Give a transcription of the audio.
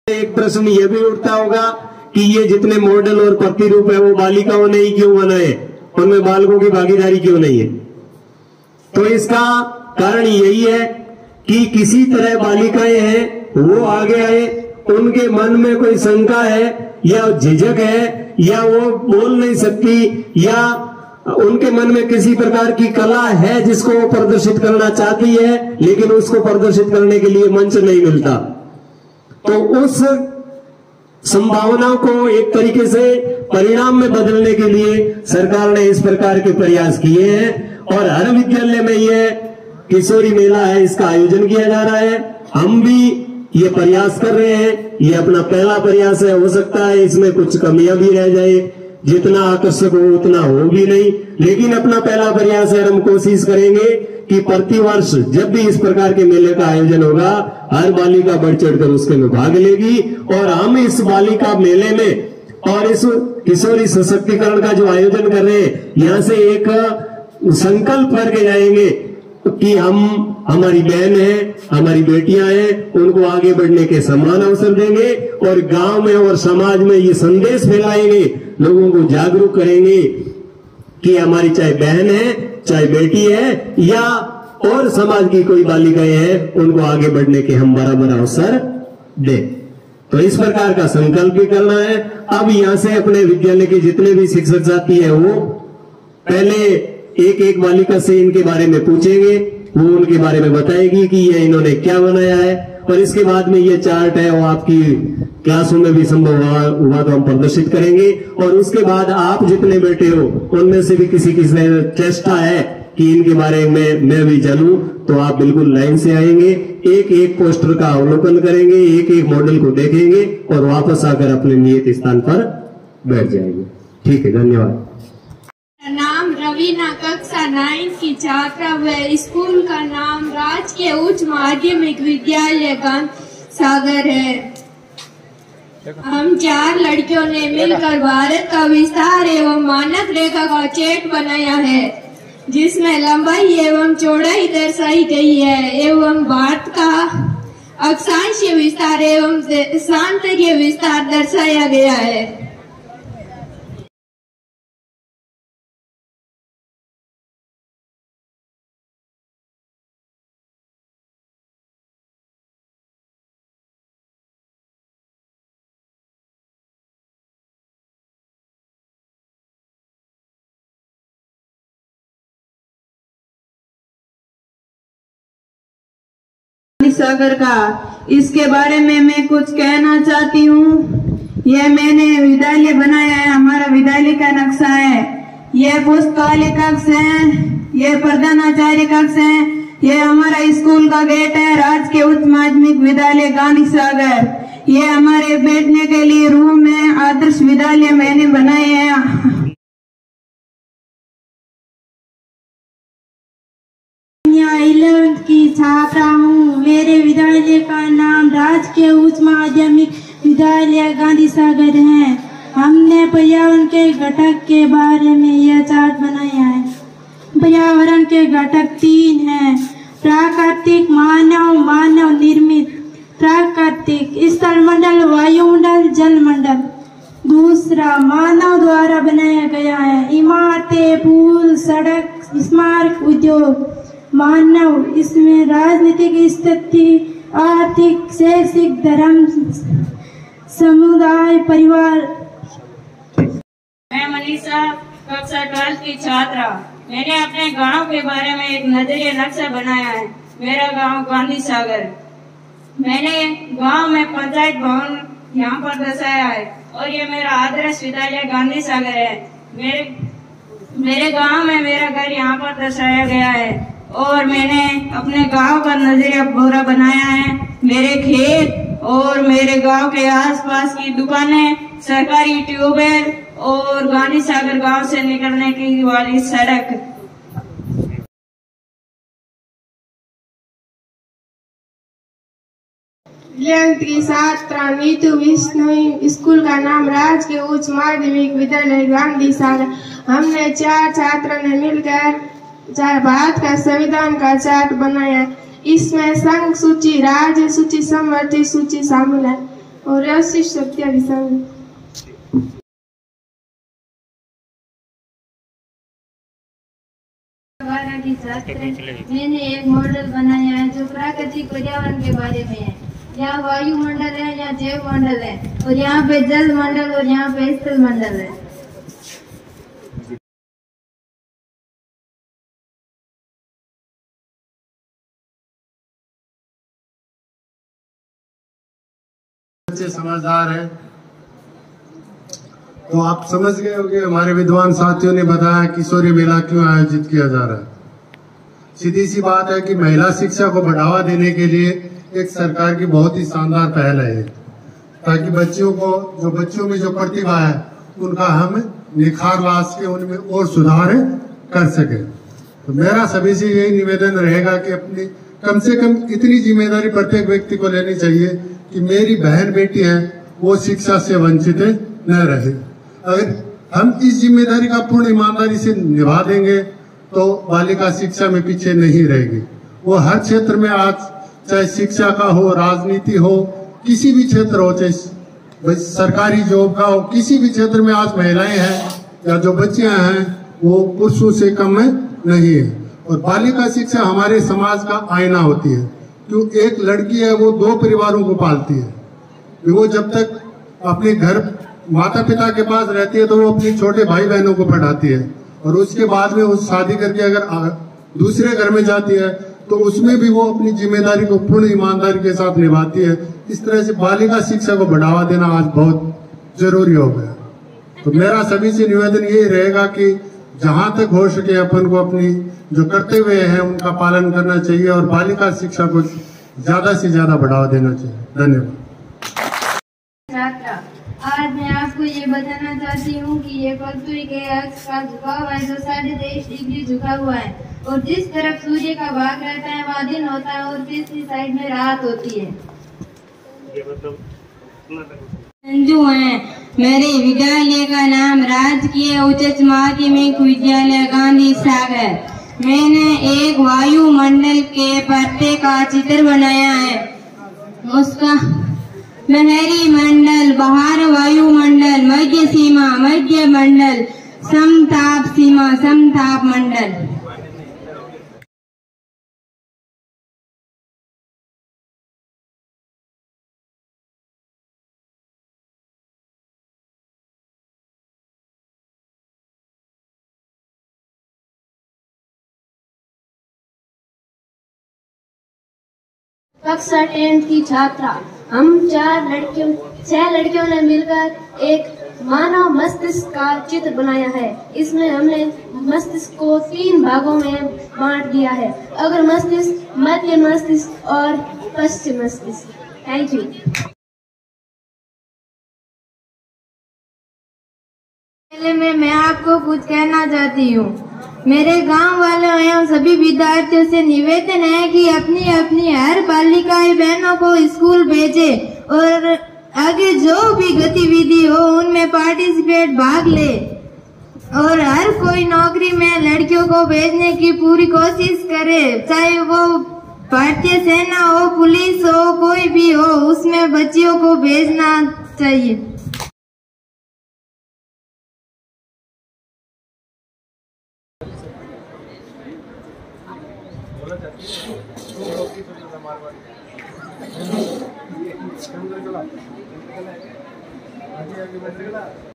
एक प्रश्न ये भी उठता होगा कि ये जितने मॉडल और प्रतिरूप है वो बालिकाओं ने ही क्यों बनाए, उनमें बालकों की भागीदारी क्यों नहीं है? तो इसका कारण यही है कि किसी तरह बालिकाएं हैं वो आगे आए, उनके मन में कोई शंका है या झिझक है या वो बोल नहीं सकती या उनके मन में किसी प्रकार की कला है जिसको वो प्रदर्शित करना चाहती है, लेकिन उसको प्रदर्शित करने के लिए मंच नहीं मिलता। तो उस संभावनाओं को एक तरीके से परिणाम में बदलने के लिए सरकार ने इस प्रकार के प्रयास किए हैं और हर विद्यालय में यह किशोरी मेला है, इसका आयोजन किया जा रहा है। हम भी ये प्रयास कर रहे हैं, ये अपना पहला प्रयास है। हो सकता है इसमें कुछ कमियां भी रह जाए, जितना आकर्षक हो उतना हो भी नहीं, लेकिन अपना पहला प्रयास है। हम कोशिश करेंगे कि प्रतिवर्ष जब भी इस प्रकार के मेले का आयोजन होगा, हर बालिका बढ़ चढ़कर उसके में भाग लेगी और हम इस बालिका मेले में और इस किशोरी सशक्तिकरण का जो आयोजन कर रहे हैं, यहाँ से एक संकल्प करके जाएंगे कि हम हमारी बहन है, हमारी बेटियां हैं, उनको आगे बढ़ने के समान अवसर देंगे और गांव में और समाज में ये संदेश फैलाएंगे, लोगों को जागरूक करेंगे कि हमारी चाहे बहन है, चाहे बेटी है या और समाज की कोई बालिकाएं हैं, उनको आगे बढ़ने के हम बराबर अवसर दें। तो इस प्रकार का संकल्प भी करना है। अब यहाँ से अपने विद्यालय के जितने भी शिक्षक साथी है वो पहले एक एक बालिका से इनके बारे में पूछेंगे, वो उनके बारे में बताएगी कि ये इन्होंने क्या बनाया है और इसके बाद में ये चार्ट है वो आपकी क्लासों में भी संभव हुआ तो हम प्रदर्शित करेंगे। और उसके बाद आप जितने बैठे हो उनमें से भी किसी चेष्टा है कि इनके बारे में मैं भी जानूं, तो आप बिल्कुल लाइन से आएंगे, एक एक पोस्टर का अवलोकन करेंगे, एक एक मॉडल को देखेंगे और वापस आकर अपने नियत स्थान पर बैठ जाएंगे। ठीक है, धन्यवाद। नाम रवीना, कक्षा 9 की छात्रा व स्कूल का नाम राजकीय उच्च माध्यमिक विद्यालय गांधीसागर है। हम 4 लड़कियों ने मिलकर भारत का विस्तार एवं मानक रेखा का चार्ट बनाया है, जिसमें लंबाई एवं चौड़ाई दर्शाई गई है एवं भारत का अक्षांशीय विस्तार एवं देशांतरीय विस्तार दर्शाया गया है। सागर का इसके बारे में मैं कुछ कहना चाहती हूँ। यह मैंने विद्यालय बनाया है, हमारा विद्यालय का नक्शा है। यह पुस्तकालय कक्ष है, यह प्रधानाचार्य कक्ष है, यह हमारा स्कूल का गेट है, राजकीय उच्च माध्यमिक विद्यालय गांधीसागर। यह हमारे बैठने के लिए रूम है, आदर्श विद्यालय मैंने बनाए हैं। 11th की छात्रा हूँ। मेरे विद्यालय का नाम राजकीय उच्च माध्यमिक विद्यालय गांधीसागर है। हमने पर्यावरण के घटक के बारे में यह चार्ट बनाया है। पर्यावरण के घटक 3 हैं: प्राकृतिक, मानव निर्मित। प्राकृतिक स्थलमंडल, वायुमंडल, जलमंडल। दूसरा मानव द्वारा बनाया गया है: इमारतें, पुल, सड़क, स्मारक, उद्योग। मानव, इसमें राजनीतिक स्थिति, आर्थिक, शैक्षिक, धर्म, समुदाय, परिवार। मैं मनीषा, कक्षा 12 की छात्रा। मैंने अपने गांव के बारे में एक नजरिया नक्शा बनाया है। मेरा गांव गांधीसागर। मैंने गांव में पंचायत भवन यहाँ पर दर्शाया है और ये मेरा आदर्श विद्यालय गांधीसागर है। मेरे गांव में मेरा घर यहाँ पर दर्शाया गया है और मैंने अपने गांव का नजरिया पूरा बनाया है। मेरे खेत और मेरे गांव के आसपास की दुकानें, सरकारी ट्यूबवेल और गांधीसागर गांव से निकलने की वाली सड़क। 11th की छात्रा नीतू विश्नोई, स्कूल का नाम राजकीय उच्च माध्यमिक विद्यालय गांधीसागर। हमने 4 छात्रों ने मिलकर भारत का संविधान का चार्ट बनाया है। इसमें संघ सूची, राज्य सूची, समवर्ती सूची शामिल है और आशीष सत्याविशाल। की छात्र मैंने एक मॉडल बनाया है जो प्राकृतिक पर्यावरण के बारे में है। यहाँ वायुमंडल है, यहाँ जैव मंडल है, और यहाँ पे जल मंडल और यहाँ पे स्थल मंडल है। बच्चे समझदार हैं, तो आप समझ गए होंगे हमारे विद्वान साथियों ने बताया किशोरी मेला क्यों आयोजित किया जा रहा है। सीधी सी बात है कि महिला शिक्षा को बढ़ावा देने के लिए एक सरकार की बहुत ही शानदार पहल है, ताकि बच्चों में जो प्रतिभा है उनका हम निखार ला सके, उनमें और सुधार कर सके। तो मेरा सभी से यही निवेदन रहेगा कि अपनी कम से कम इतनी जिम्मेदारी प्रत्येक व्यक्ति को लेनी चाहिए कि मेरी बहन बेटी है वो शिक्षा से वंचित न रहे। अगर हम इस जिम्मेदारी का पूर्ण ईमानदारी से निभा देंगे तो बालिका शिक्षा में पीछे नहीं रहेगी। वो हर क्षेत्र में आज, चाहे शिक्षा का हो, राजनीति हो, किसी भी क्षेत्र हो, चाहे सरकारी जॉब का हो, किसी भी क्षेत्र में आज महिलाएं हैं या जो बच्चियां हैं वो पुरुषों से कम नहीं है। और बालिका शिक्षा हमारे समाज का आईना होती है, क्यों एक लड़की है वो 2 परिवारों को पालती है। वो जब तक अपने घर माता पिता के पास रहती है तो वो अपने छोटे भाई बहनों को पढ़ाती है, और उसके बाद में वो शादी करके अगर दूसरे घर में जाती है तो उसमें भी वो अपनी जिम्मेदारी को पूर्ण ईमानदारी के साथ निभाती है। इस तरह से बालिका शिक्षा को बढ़ावा देना आज बहुत जरूरी हो गया। तो मेरा सभी से निवेदन यही रहेगा कि जहां तक हो सके अपन को अपनी जो कर्तव्य है उनका पालन करना चाहिए और बालिका शिक्षा को ज्यादा से ज्यादा बढ़ावा देना चाहिए। धन्यवाद। आज मैं आपको ये बताना चाहती हूँ कि ये पृथ्वी के अक्ष का झुकाव है जो 23.5 डिग्री झुका हुआ है, और जिस तरफ सूर्य का भाग रहता है वहाँ दिन होता है और तीसरी साइड में रात होती है। संजू है, मेरे विद्यालय का नाम राजकीय उच्च माध्यमिक विद्यालय गांधी सागर। मैंने एक वायुमंडल के पर्दे का चित्र बनाया है। उसका बहरी मंडल, बाहर वायुमंडल, मध्य सीमा, मध्य मंडल, समताप सीमा, समताप मंडल। कक्षा 10 की छात्रा। हम 6 लड़कियों ने मिलकर एक मानव मस्तिष्क का चित्र बनाया है। इसमें हमने मस्तिष्क को 3 भागों में बांट दिया है: अग्र मस्तिष्क, मध्य मस्तिष्क और पश्चिम मस्तिष्क। Thank you. पहले में मैं आपको कुछ कहना चाहती हूँ। मेरे गांव वालों एवं सभी विद्यार्थियों से निवेदन है कि अपनी अपनी हर बालिकाएं बहनों को स्कूल भेजे और आगे जो भी गतिविधि हो उनमें पार्टिसिपेट भाग ले, और हर कोई नौकरी में लड़कियों को भेजने की पूरी कोशिश करे, चाहे वो भारतीय सेना हो, पुलिस हो, कोई भी हो, उसमें बच्चियों को भेजना चाहिए। आगे बढ़